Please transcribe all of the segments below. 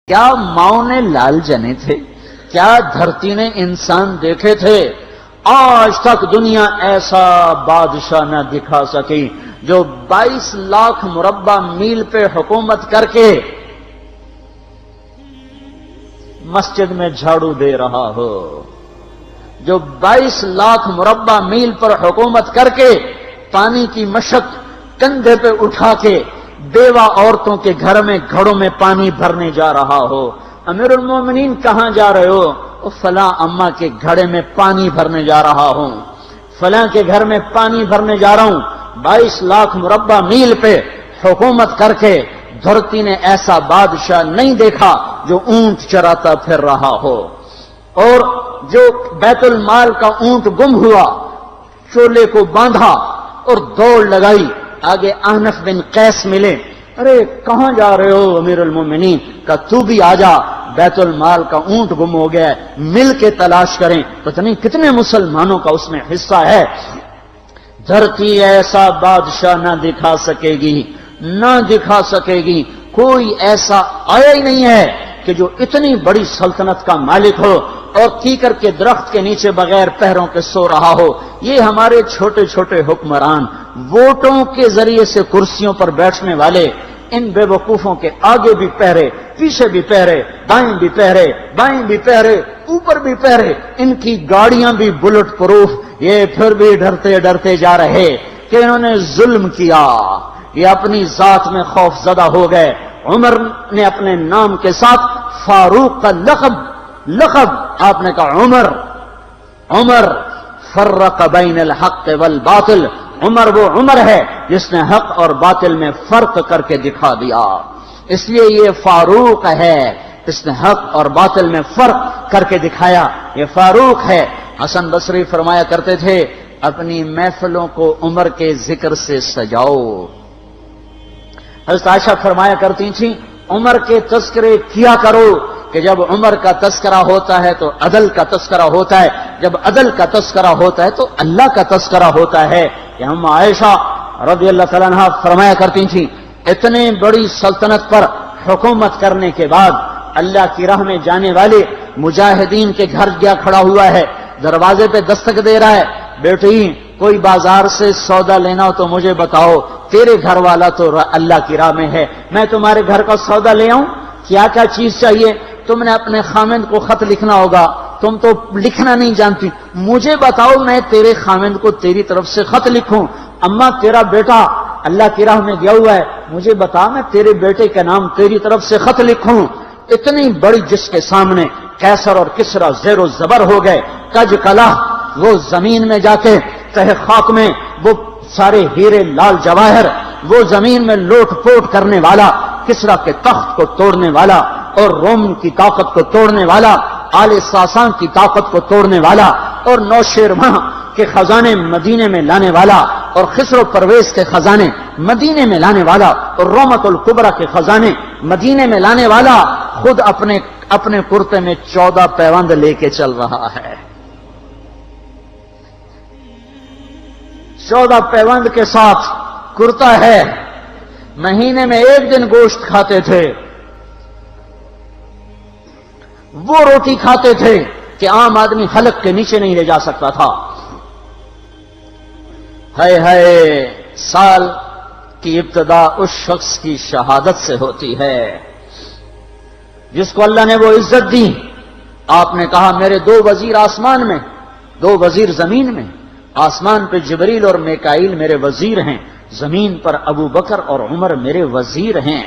کیا ماؤں نے لال جنے تھے؟ کیا دھرتی نے انسان دیکھے تھے؟ آج تک دنیا ایسا بادشاہ نہ دکھا سکی جو 22 لاکھ مربع میل پہ حکومت کر کے مسجد میں جھاڑو دے رہا ہو، جو 22 لاکھ مربع میل پر حکومت کر کے پانی کی مشق کندھے پہ اٹھا کے بیوہ عورتوں کے گھر میں گھڑوں میں پانی بھرنے جا رہا ہو۔ امیر المومنین کہاں جا رہے ہو؟ فلاں اماں کے گھڑے میں پانی بھرنے جا رہا ہوں، فلاں کے گھر میں پانی بھرنے جا رہا ہوں۔ 22 لاکھ مربع میل پہ حکومت کر کے دھرتی نے ایسا بادشاہ نہیں دیکھا جو اونٹ چراتا پھر رہا ہو، اور جو بیت المال کا اونٹ گم ہوا، چولے کو باندھا اور دوڑ لگائی، آگے احنف بن قیس ملے، ارے کہاں جا رہے ہو امیر المومنین؟ کہ تو بھی آجا، بیت المال کا اونٹ گم ہو گیا ہے، مل کے تلاش کریں۔ پتہ نہیں کتنے مسلمانوں کا اس میں حصہ ہے۔ دھرتی ایسا بادشاہ نہ دکھا سکے گی، نہ دکھا سکے گی، کوئی ایسا آیا ہی نہیں ہے کہ جو اتنی بڑی سلطنت کا مالک ہو اور کیکر کے درخت کے نیچے بغیر پیروں کے سو رہا ہو۔ یہ ہمارے چھوٹے چھوٹے حکمران، ووٹوں کے ذریعے سے کرسیوں پر بیٹھنے والے، ان بے وقوفوں کے آگے بھی پہرے، پیچھے بھی پہرے، دائیں بھی پہرے، بائیں بھی پہرے، اوپر بھی پہرے، ان کی گاڑیاں بھی بلٹ پروف، یہ پھر بھی ڈرتے ڈرتے جا رہے کہ انہوں نے ظلم کیا، یہ اپنی ذات میں خوف زدہ ہو گئے۔ عمر نے اپنے نام کے ساتھ فاروق کا لقب آپ نے کہا عمر فرق بین الحق والباطل، عمر وہ عمر ہے جس نے حق اور باطل میں فرق کر کے دکھا دیا، اس لیے یہ فاروق ہے، اس نے حق اور باطل میں فرق کر کے دکھایا، یہ فاروق ہے۔ حسن بصری فرمایا کرتے تھے اپنی محفلوں کو عمر کے ذکر سے سجاؤ۔ حضرت عائشہ فرمایا کرتی تھیں عمر کے تذکرے کیا کرو کہ جب عمر کا تذکرہ ہوتا ہے تو عدل کا تذکرہ ہوتا ہے، جب عدل کا تذکرہ ہوتا ہے تو اللہ کا تذکرہ ہوتا ہے۔ کہ ہم عائشہ رضی اللہ تعالیٰ عنہ فرمایا کرتی تھیں اتنے بڑی سلطنت پر حکومت کرنے کے بعد اللہ کی راہ میں جانے والے مجاہدین کے گھر گیا کھڑا ہوا ہے، دروازے پہ دستک دے رہا ہے، بیٹی کوئی بازار سے سودا لینا ہو تو مجھے بتاؤ، تیرے گھر والا تو اللہ کی راہ میں ہے، میں تمہارے گھر کا سودا لے آؤں؟ کیا کیا چیز چاہیے؟ تم نے اپنے خامند کو خط لکھنا ہوگا، تم تو لکھنا نہیں جانتی، مجھے بتاؤ میں تیرے خامند کو تیری طرف سے خط لکھوں۔ اما تیرا بیٹا اللہ کی راہ میں گیا ہوا ہے، مجھے بتا میں تیرے بیٹے کے نام تیری طرف سے خط لکھوں۔ اتنی بڑی جس کے سامنے قیصر اور کسریٰ زیر و زبر ہو گئے، کج کلا، وہ زمین میں جا کے تہ خاک میں وہ سارے ہیرے لال جواہر، وہ زمین میں لوٹ پوٹ کرنے والا، کسریٰ کے تخت کو توڑنے والا اور روم کی طاقت کو توڑنے والا، آل ساسان کی طاقت کو توڑنے والا اور نوشیروان کے خزانے مدینے میں لانے والا اور خسرو پرویز کے خزانے مدینے میں لانے والا اور رومت الکبرى کے خزانے مدینے میں لانے والا خود اپنے کرتے میں 14 پیوند لے کے چل رہا ہے، 14 پیوند کے ساتھ کرتا ہے، مہینے میں 1 دن گوشت کھاتے تھے، وہ روٹی کھاتے تھے کہ عام آدمی حلق کے نیچے نہیں لے جا سکتا تھا۔ ہے سال کی ابتدا اس شخص کی شہادت سے ہوتی ہے جس کو اللہ نے وہ عزت دی۔ آپ نے کہا میرے 2 وزیر آسمان میں، 2 وزیر زمین میں، آسمان پہ جبریل اور میکائیل میرے وزیر ہیں، زمین پر ابو بکر اور عمر میرے وزیر ہیں۔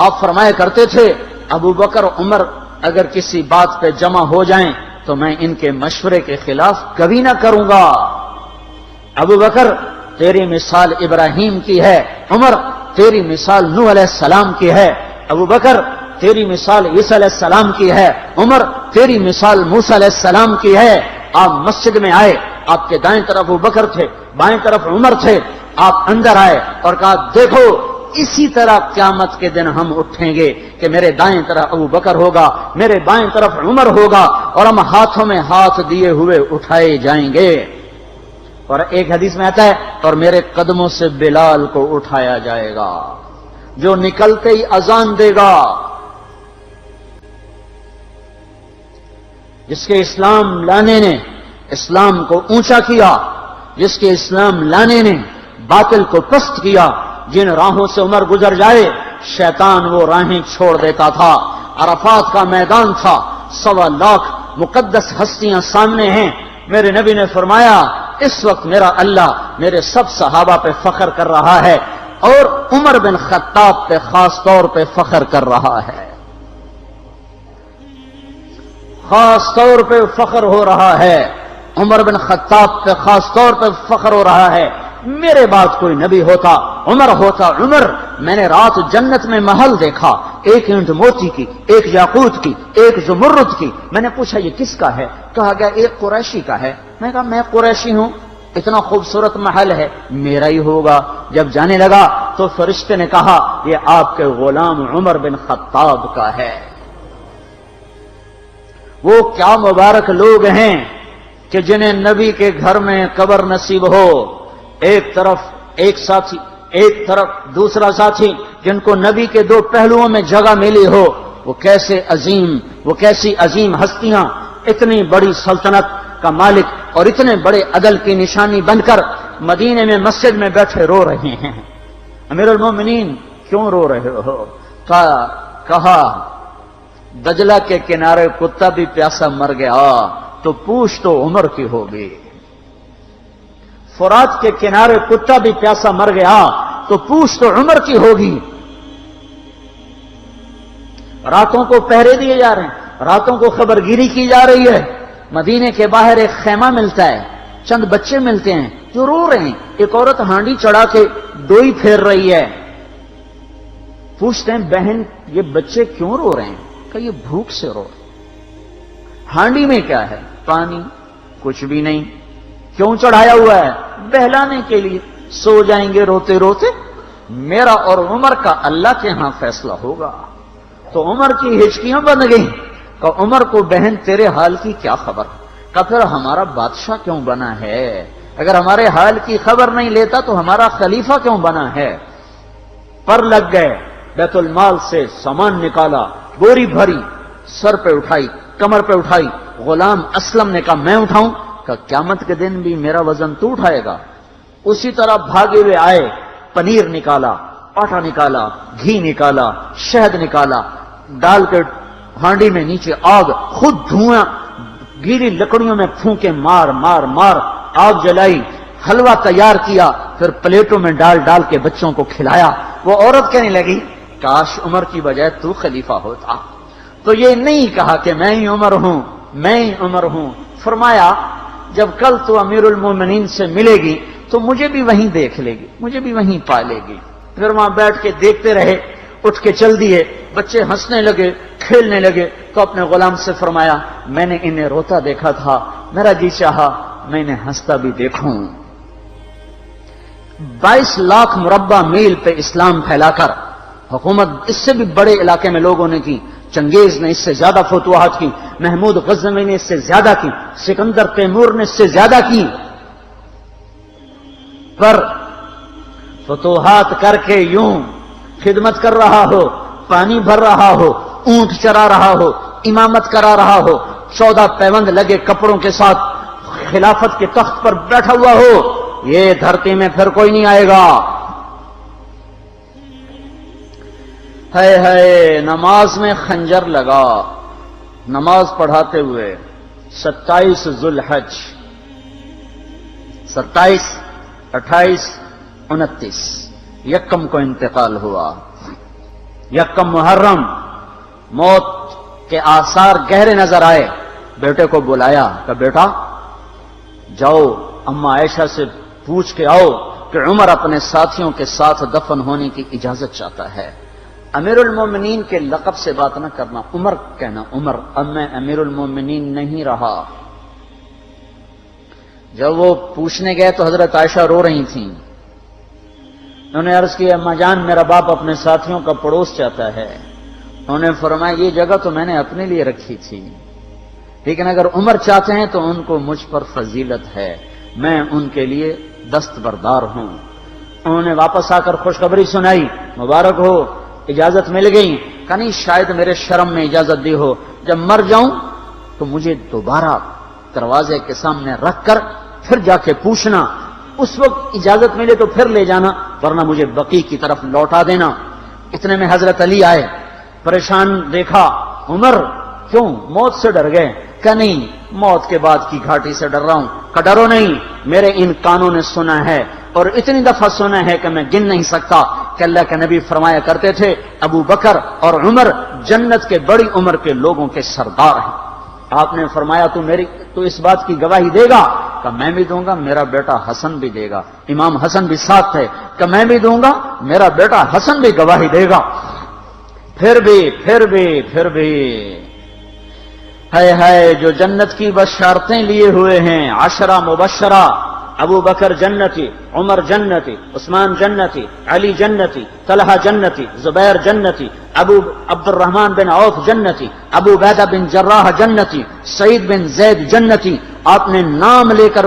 آپ فرمایا کرتے تھے ابو بکر عمر اگر کسی بات پہ جمع ہو جائیں تو میں ان کے مشورے کے خلاف کبھی نہ کروں گا۔ ابو بکر تیری مثال ابراہیم کی ہے، عمر تیری مثال نوح علیہ السلام کی ہے، ابو بکر تیری مثال عیسیٰ علیہ السلام کی ہے، عمر تیری مثال موسیٰ علیہ السلام کی ہے۔ آپ مسجد میں آئے، آپ کے دائیں طرف ابو بکر تھے، بائیں طرف عمر تھے، آپ اندر آئے اور کہا دیکھو اسی طرح قیامت کے دن ہم اٹھیں گے کہ میرے دائیں طرف ابو بکر ہوگا، میرے بائیں طرف عمر ہوگا اور ہم ہاتھوں میں ہاتھ دیے ہوئے اٹھائے جائیں گے۔ اور ایک حدیث میں آتا ہے اور میرے قدموں سے بلال کو اٹھایا جائے گا، جو نکلتے ہی اذان دے گا جس کے اسلام لانے نے اسلام کو اونچا کیا، جس کے اسلام لانے نے باطل کو پست کیا، جن راہوں سے عمر گزر جائے شیطان وہ راہیں چھوڑ دیتا تھا۔ عرفات کا میدان تھا، 1.25 لاکھ مقدس ہستیاں سامنے ہیں۔ میرے نبی نے فرمایا اس وقت میرا اللہ میرے سب صحابہ پہ فخر کر رہا ہے اور عمر بن خطاب پہ خاص طور پہ فخر کر رہا ہے، خاص طور پہ فخر ہو رہا ہے، عمر بن خطاب پہ خاص طور پہ فخر ہو رہا ہے۔ میرے بعد کوئی نبی ہوتا عمر ہوتا۔ عمر، میں نے رات جنت میں محل دیکھا، ایک اینٹ موتی کی، ایک یاقوت کی، ایک زمرد کی۔ میں نے پوچھا یہ کس کا ہے؟ کہا گیا ایک قریشی کا ہے۔ میں کہا میں قریشی ہوں، اتنا خوبصورت محل ہے، میرا ہی ہوگا۔ جب جانے لگا تو فرشتے نے کہا یہ آپ کے غلام عمر بن خطاب کا ہے۔ وہ کیا مبارک لوگ ہیں کہ جنہیں نبی کے گھر میں قبر نصیب ہو، ایک طرف ایک ساتھی، ایک طرف دوسرا ساتھی، جن کو نبی کے دو پہلوؤں میں جگہ ملی ہو۔ وہ کیسی عظیم ہستیاں اتنی بڑی سلطنت کا مالک اور اتنے بڑے عدل کی نشانی بن کر مدینے میں مسجد میں بیٹھے رو رہے ہیں۔ امیر المومنین کیوں رو رہے ہو؟ کہا دجلہ کے کنارے کتا بھی پیاسا مر گیا تو پوچھ تو عمر کی ہوگی، فرات کے کنارے کتا بھی پیاسا مر گیا تو پوچھ تو عمر کی ہوگی۔ راتوں کو پہرے دیے جا رہے ہیں، راتوں کو خبرگیری کی جا رہی ہے۔ مدینے کے باہر ایک خیمہ ملتا ہے، چند بچے ملتے ہیں جو رو رہے ہیں۔ ایک عورت ہانڈی چڑھا کے ڈوئی پھیر رہی ہے۔ پوچھتے ہیں بہن یہ بچے کیوں رو رہے ہیں؟ کہ یہ بھوک سے رو رہے ہیں۔ ہانڈی میں کیا ہے؟ پانی، کچھ بھی نہیں۔ کیوں چڑھایا ہوا ہے؟ بہلانے کے لیے۔ سو جائیں گے روتے روتے، میرا اور عمر کا اللہ کے ہاں فیصلہ ہوگا۔ تو عمر کی ہچکیاں بن گئیں کہ عمر کو بہن تیرے حال کی کیا خبر؟ کہ پھر ہمارا بادشاہ کیوں بنا ہے؟ اگر ہمارے حال کی خبر نہیں لیتا تو ہمارا خلیفہ کیوں بنا ہے؟ پر لگ گئے، بیت المال سے سامان نکالا، بوری بھری، سر پہ اٹھائی، کمر پہ اٹھائی۔ غلام اسلم نے کہا میں اٹھاؤں؟ کہ قیامت کے دن بھی میرا وزن تو اٹھائے گا۔ اسی طرح بھاگے ہوئے آئے، پنیر نکالا، آٹا نکالا، گھی نکالا، شہد نکالا، ڈال کے ہانڈی میں نیچے آگ، خود دھواں گیلی لکڑیوں میں پھونکے مار مار مار آگ جلائی، حلوہ تیار کیا، پھر پلیٹوں میں ڈال ڈال کے بچوں کو کھلایا۔ وہ عورت کہنے لگی کاش عمر کی بجائے تو خلیفہ ہوتا۔ تو یہ نہیں کہا کہ میں ہی عمر ہوں، میں ہی عمر ہوں۔ فرمایا جب کل تو امیر المومنین سے ملے گی تو مجھے بھی وہیں دیکھ لے گی، مجھے بھی وہیں پا لے گی۔ پھر وہاں بیٹھ کے دیکھتے رہے، اٹھ کے چل دیے۔ بچے ہنسنے لگے، کھیلنے لگے تو اپنے غلام سے فرمایا میں نے انہیں روتا دیکھا تھا، میرا جی چاہا میں انہیں ہنستا بھی دیکھوں۔ 22 لاکھ مربع میل پہ اسلام پھیلا کر حکومت اس سے بھی بڑے علاقے میں لوگوں نے کی۔ چنگیز نے اس سے زیادہ فتوحات کی، محمود غزنوی نے اس سے زیادہ کی، سکندر تیمور نے اس سے زیادہ کی۔ پر فتوحات کر کے یوں خدمت کر رہا ہو، پانی بھر رہا ہو، اونٹ چرا رہا ہو، امامت کرا رہا ہو، 14 پیوند لگے کپڑوں کے ساتھ خلافت کے تخت پر بیٹھا ہوا ہو، یہ دھرتی میں پھر کوئی نہیں آئے گا۔ ہے نماز میں خنجر لگا، نماز پڑھاتے ہوئے 27 ذوالحج، 27، 28، 29 یکم کو انتقال ہوا۔ یکم محرم موت کے آثار گہرے نظر آئے۔ بیٹے کو بلایا کہ بیٹا جاؤ اما عائشہ سے پوچھ کے آؤ کہ عمر اپنے ساتھیوں کے ساتھ دفن ہونے کی اجازت چاہتا ہے۔ امیر المومنین کے لقب سے بات نہ کرنا، عمر کہنا، عمر، اب میں امیر المومنین نہیں رہا۔ جب وہ پوچھنے گئے تو حضرت عائشہ رو رہی تھیں۔ انہوں نے عرض کیا اما جان میرا باپ اپنے ساتھیوں کا پڑوس چاہتا ہے۔ انہوں نے فرمایا یہ جگہ تو میں نے اپنے لیے رکھی تھی، لیکن اگر عمر چاہتے ہیں تو ان کو مجھ پر فضیلت ہے، میں ان کے لیے دستبردار ہوں۔ انہوں نے واپس آ کر خوشخبری سنائی، مبارک ہو اجازت مل گئی۔ کہ نہیں شاید میرے شرم میں اجازت دی ہو، جب مر جاؤں تو مجھے دوبارہ دروازے کے سامنے رکھ کر پھر جا کے پوچھنا، اس وقت اجازت ملے تو پھر لے جانا، ورنہ مجھے بقیع کی طرف لوٹا دینا۔ اتنے میں حضرت علی آئے، پریشان دیکھا، عمر کیوں موت سے ڈر گئے؟ کہ نہیں، موت کے بعد کی گھاٹی سے ڈر رہا ہوں۔ کہ ڈرو نہیں، میرے ان کانوں نے سنا ہے اور اتنی دفعہ سنا ہے کہ میں گن نہیں سکتا کہ اللہ کے نبی فرمایا کرتے تھے ابو بکر اور عمر جنت کے بڑی عمر کے لوگوں کے سردار ہیں۔ آپ نے فرمایا تو اس بات کی گواہی دے گا؟ کہ میں بھی دوں گا، میرا بیٹا حسن بھی دے گا۔ امام حسن بھی ساتھ تھے۔ کہ میں بھی دوں گا، میرا بیٹا حسن بھی گواہی دے گا۔ پھر بھی ہے جو جنت کی بشارتیں لیے ہوئے ہیں، 10 مبشرہ، ابو بکر جنتی، عمر جنتی، عثمان جنتی، علی جنتی، طلحہ جنتی، زبیر جنتی، ابو عبد الرحمن بن عوف جنتی، ابو عبیدہ بن جراح جنتی، سعید بن زید جنتی۔ آپ نے نام لے کر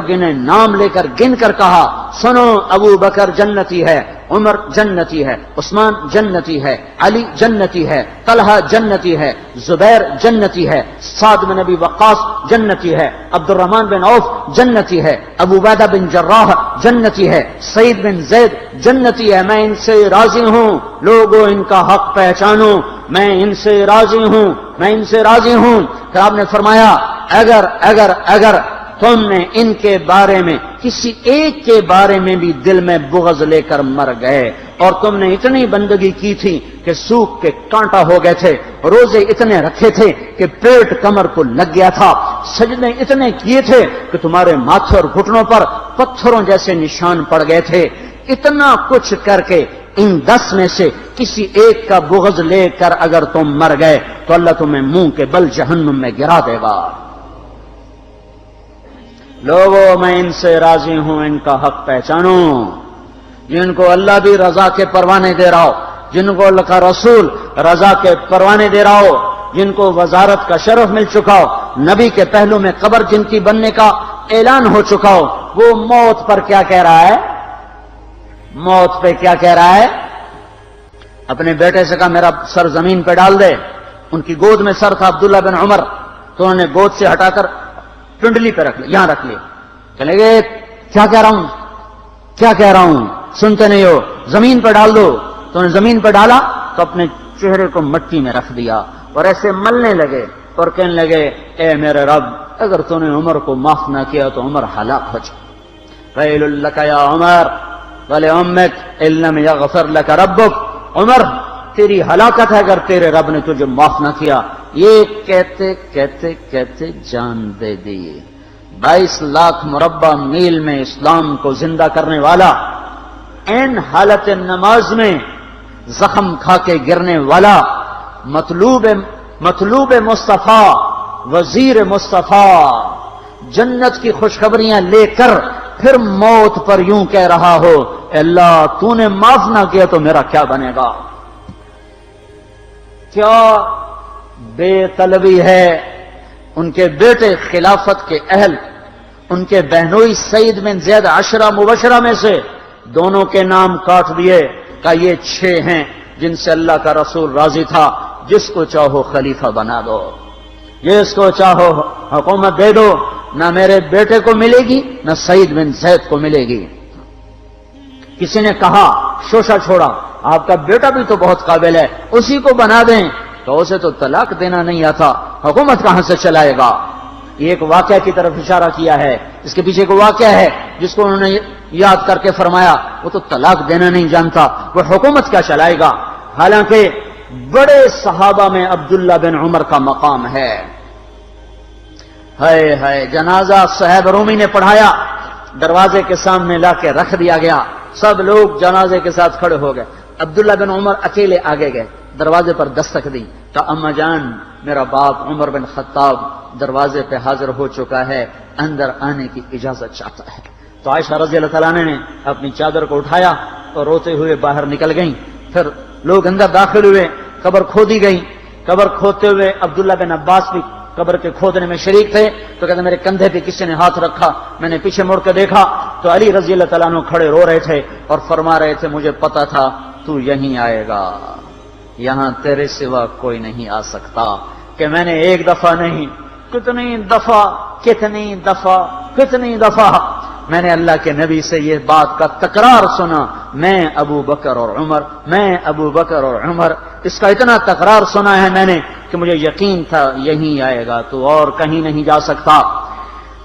گن کر کہا، سنو ابو بکر جنتی ہے، عمر جنتی ہے، عثمان جنتی ہے، علی جنتی ہے، طلحہ جنتی ہے، زبیر جنتی ہے، سعد بن ابی وقاص جنتی ہے، عبد الرحمن بن عوف جنتی ہے، ابو عبیدہ بن جراح جنتی ہے، سعید بن زید جنتی ہے۔ میں ان سے راضی ہوں، لوگوں ان کا حق پہچانو، میں ان سے راضی ہوں۔ پھر آپ نے فرمایا اگر تم نے ان کے بارے میں کسی ایک کے بارے میں بھی دل میں بغض لے کر مر گئے، اور تم نے اتنی بندگی کی تھی کہ سوکھ کے کانٹا ہو گئے تھے، روزے اتنے رکھے تھے کہ پیٹ کمر کو لگ گیا تھا، سجدے اتنے کیے تھے کہ تمہارے ماتھے اور گھٹنوں پر پتھروں جیسے نشان پڑ گئے تھے، اتنا کچھ کر کے ان 10 میں سے کسی ایک کا بغض لے کر اگر تم مر گئے تو اللہ تمہیں منہ کے بل جہنم میں گرا دے گا۔ لوگوں میں ان سے راضی ہوں، ان کا حق پہچانو، جن کو اللہ بھی رضا کے پروانے دے رہا ہو، جن کو اللہ کا رسول رضا کے پروانے دے رہا ہو، جن کو وزارت کا شرف مل چکا ہو، نبی کے پہلو میں قبر جن کی بننے کا اعلان ہو چکا ہو، وہ موت پر کیا کہہ رہا ہے؟ موت پہ کیا کہہ رہا ہے؟ اپنے بیٹے سے کہا میرا سر زمین پہ ڈال دے۔ ان کی گود میں سر تھا عبداللہ بن عمر، تو انہوں نے گود سے ہٹا کر پنڈلی پہ رکھ لیا، یہاں رکھ لیا۔ چلے گئے، کیا کہہ رہا ہوں سنتے نہیں ہو، زمین پہ ڈال دو۔ تو انہوں نے زمین پہ ڈالا تو اپنے چہرے کو مٹی میں رکھ دیا اور ایسے ملنے لگے اور کہنے لگے اے میرے رب، اگر تو نے عمر کو معاف نہ کیا تو عمر ہلاک ہو جائے۔ ویل لک یا عمر ولامک ان لم یغفر لک ربک، عمر تیری ہلاکت ہے اگر تیرے رب نے تجھے معاف نہ کیا۔ یہ کہتے جان دے دی۔ 22 لاکھ مربع میل میں اسلام کو زندہ کرنے والا، این حالت نماز میں زخم کھا کے گرنے والا، مطلوب مصطفیٰ، وزیر مصطفیٰ، جنت کی خوشخبریاں لے کر پھر موت پر یوں کہہ رہا ہو اے اللہ تو نے معاف نہ کیا تو میرا کیا بنے گا؟ کیا بے طلبی ہے۔ ان کے بیٹے خلافت کے اہل، ان کے بہنوئی سعید بن زید 10 مبشرہ میں سے دونوں کے نام کاٹ دیے کہ یہ 6 ہیں جن سے اللہ کا رسول راضی تھا، جس کو چاہو خلیفہ بنا دو، جس کو چاہو حکومت دے دو، نہ میرے بیٹے کو ملے گی نہ سعید بن زید کو ملے گی۔ کسی نے کہا شوشہ چھوڑا، آپ کا بیٹا بھی تو بہت قابل ہے، اسی کو بنا دیں۔ تو اسے تو طلاق دینا نہیں آتا، حکومت کہاں سے چلائے گا؟ یہ ایک واقعہ کی طرف اشارہ کیا ہے، اس کے پیچھے ایک واقعہ ہے جس کو انہوں نے یاد کر کے فرمایا وہ تو طلاق دینا نہیں جانتا، وہ حکومت کیا چلائے گا؟ حالانکہ بڑے صحابہ میں عبداللہ بن عمر کا مقام ہے۔ ہے جنازہ صہیب رومی نے پڑھایا، دروازے کے سامنے لا کے رکھ دیا گیا، سب لوگ جنازے کے ساتھ کھڑے ہو گئے، عبداللہ بن عمر اکیلے آگے گئے، دروازے پر دستک دی تو اما جان میرا باپ عمر بن خطاب دروازے پہ حاضر ہو چکا ہے، اندر آنے کی اجازت چاہتا ہے۔ تو عائشہ رضی اللہ تعالیٰ نے اپنی چادر کو اٹھایا اور روتے ہوئے باہر نکل گئیں۔ پھر لوگ اندر داخل ہوئے، قبر کھودی گئی، قبر کھودتے ہوئے عبداللہ بن عباس بھی قبر کے کھودنے میں شریک تھے، تو کہتے میرے کندھے پہ کسی نے ہاتھ رکھا، میں نے پیچھے مڑ کے دیکھا تو علی رضی اللہ تعالیٰ عنہ کھڑے رو رہے تھے اور فرما رہے تھے مجھے پتا تھا تو یہیں آئے گا، یہاں تیرے سوا کوئی نہیں آ سکتا، کہ میں نے ایک دفعہ نہیں کتنی دفعہ میں نے اللہ کے نبی سے یہ بات کا تکرار سنا، میں ابو بکر اور عمر، اس کا اتنا تکرار سنا ہے میں نے کہ مجھے یقین تھا یہیں آئے گا، تو اور کہیں نہیں جا سکتا۔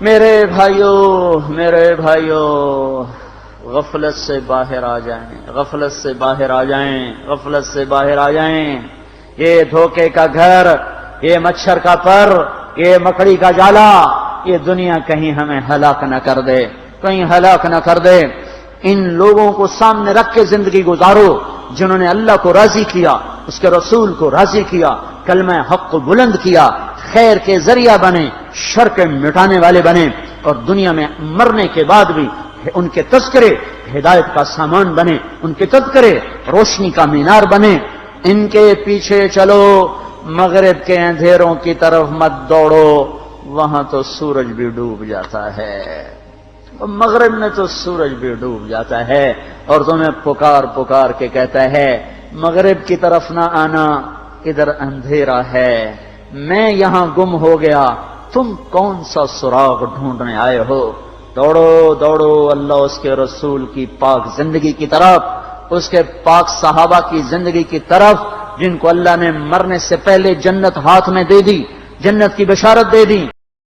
میرے بھائیو غفلت سے باہر آ جائیں، یہ دھوکے کا گھر، یہ مچھر کا پر، یہ مکڑی کا جالا، یہ دنیا کہیں ہمیں ہلاک نہ کر دے۔ ان لوگوں کو سامنے رکھ کے زندگی گزارو جنہوں نے اللہ کو راضی کیا، اس کے رسول کو راضی کیا، کلمہ حق کو بلند کیا، خیر کے ذریعہ بنے، شر کے مٹانے والے بنے، اور دنیا میں مرنے کے بعد بھی ان کے تذکرے ہدایت کا سامان بنے، ان کے تذکرے روشنی کا مینار بنے۔ ان کے پیچھے چلو، مغرب کے اندھیروں کی طرف مت دوڑو، وہاں تو سورج بھی ڈوب جاتا ہے، مغرب میں تو سورج بھی ڈوب جاتا ہے، اور تمہیں پکار کے کہتا ہے مغرب کی طرف نہ آنا، ادھر اندھیرا ہے، میں یہاں گم ہو گیا، تم کون سا سراغ ڈھونڈنے آئے ہو؟ دوڑو اللہ اس کے رسول کی پاک زندگی کی طرف، اس کے پاک صحابہ کی زندگی کی طرف، جن کو اللہ نے مرنے سے پہلے جنت ہاتھ میں دے دی، جنت کی بشارت دے دی۔